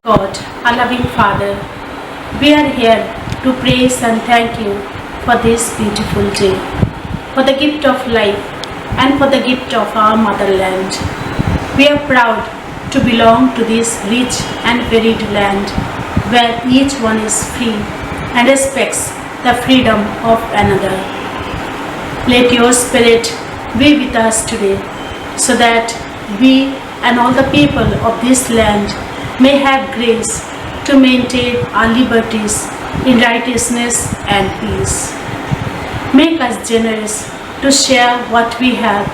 God, our loving Father, we are here to praise and thank you for this beautiful day, for the gift of life and for the gift of our motherland. We are proud to belong to this rich and varied land where each one is free and respects the freedom of another. Let your spirit be with us today so that we and all the people of this land may have grace to maintain our liberties in righteousness and peace. Make us generous to share what we have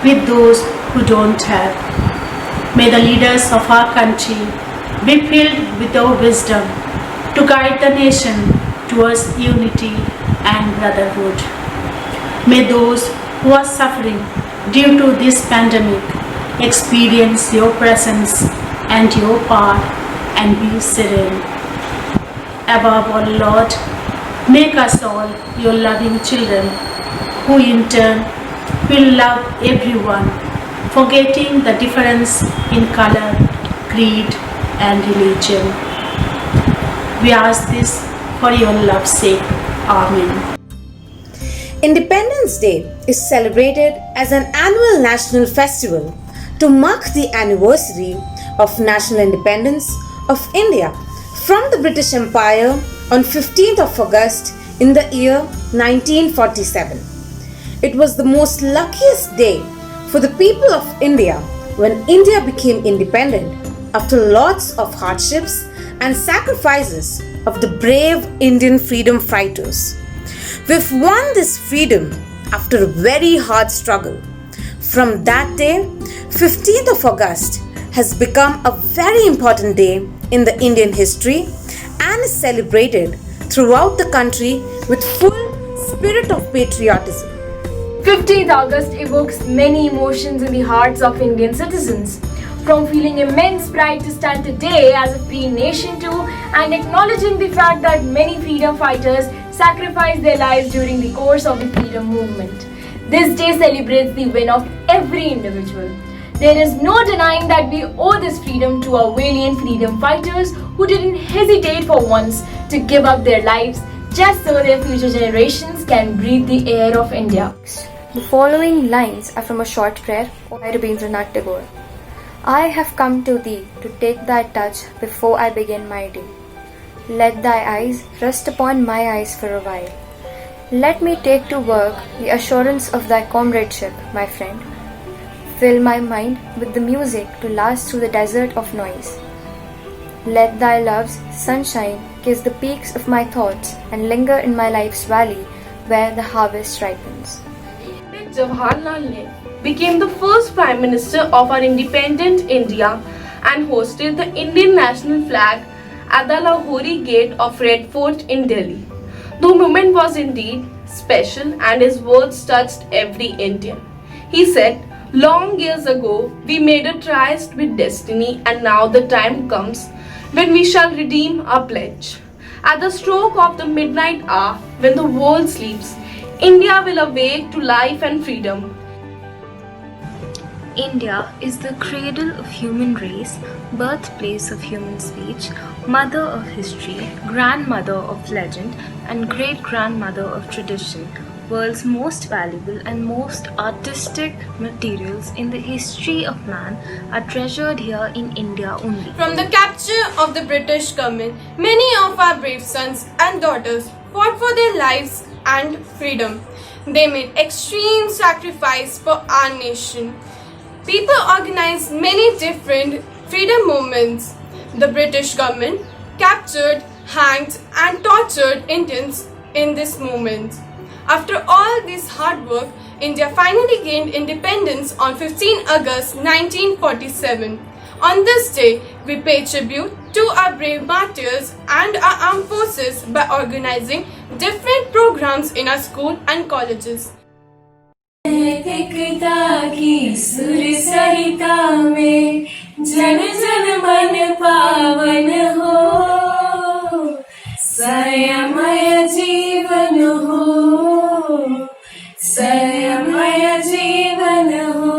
with those who don't have. May the leaders of our country be filled with your wisdom to guide the nation towards unity and brotherhood. May those who are suffering due to this pandemic experience your presence and your power and be serene. Above all, Lord, make us all your loving children, who in turn will love everyone, forgetting the difference in color, creed, and religion. We ask this for your love's sake. Amen. Independence Day is celebrated as an annual national festival to mark the anniversary of national independence of India from the British Empire on 15th of August in the year 1947. It was the most luckiest day for the people of India when India became independent after lots of hardships and sacrifices of the brave Indian freedom fighters. We've won this freedom after a very hard struggle. From that day, 15th of August has become a very important day in the Indian history and is celebrated throughout the country with full spirit of patriotism. 15th August evokes many emotions in the hearts of Indian citizens. From feeling immense pride to stand today as a free nation to and acknowledging the fact that many freedom fighters sacrificed their lives during the course of the freedom movement. This day celebrates the win of every individual. There is no denying that we owe this freedom to our valiant freedom fighters who didn't hesitate for once to give up their lives just so their future generations can breathe the air of India. The following lines are from a short prayer by Rabindranath Tagore. I have come to thee to take thy touch before I begin my day. Let thy eyes rest upon my eyes for a while. Let me take to work the assurance of thy comradeship, my friend. Fill my mind with the music to last through the desert of noise. Let thy love's sunshine kiss the peaks of my thoughts and linger in my life's valley where the harvest ripens. Jawaharlal Nehru became the first Prime Minister of our independent India and hosted the Indian national flag at the Lahori Gate of Red Fort in Delhi. The moment was indeed special and his words touched every Indian. He said, "Long years ago, we made a tryst with destiny and now the time comes when we shall redeem our pledge. At the stroke of the midnight hour, when the world sleeps, India will awake to life and freedom." India is the cradle of human race, birthplace of human speech, mother of history, grandmother of legend, and great-grandmother of tradition. World's most valuable and most artistic materials in the history of man are treasured here in India only. From the capture of the British government, many of our brave sons and daughters fought for their lives and freedom. They made extreme sacrifice for our nation. People organized many different freedom movements. The British government captured, hanged, and tortured Indians in this movement. After all this hard work, India finally gained independence on 15 August 1947. On this day, we pay tribute to our brave martyrs and our armed forces by organizing different programs in our school and colleges. एकता की सुर सरिता में जन जन मन पावन हो, सरयमय जीवन हो, सरयमय जीवन हो।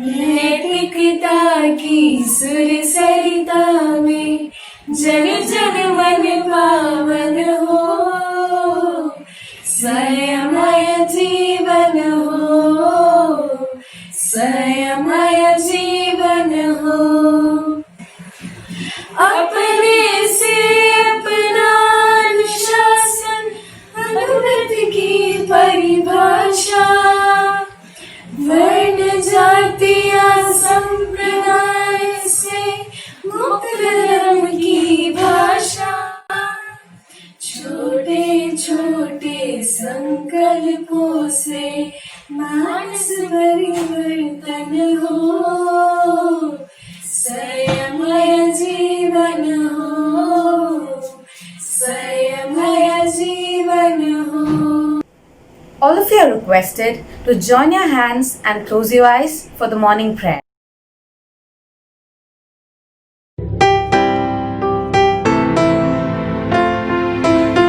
एकता की सुर सरिता जन जन मन पावन हो संयमय जीवन हो संयमय जीवन हो अपने से अपना अनुशासन अनुव्रत की परिभाषा वर्ण जाति या संप्रदाय से मुक्त धर्म की भाषा छोटे छोटे संकल्पों से मानस परिवर्तन हो संयमय जीवन हो संयमय जीवन हो. All of you are requested to join your hands and close your eyes for the morning prayer.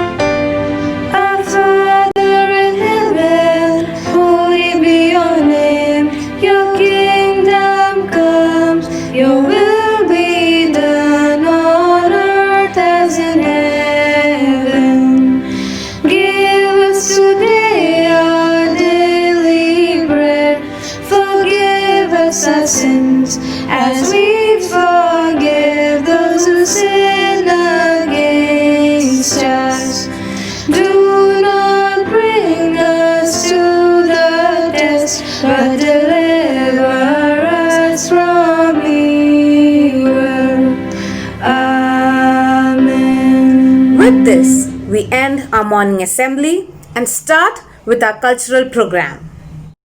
Our Father in heaven, holy be your name. Your kingdom comes, your will be done on earth as in heaven. Give us today our daily bread. Forgive us our sins as we forgive those who sin against us. Do not bring us to the test, but deliver us from evil. Amen. With this, we end our morning assembly and start with our cultural program.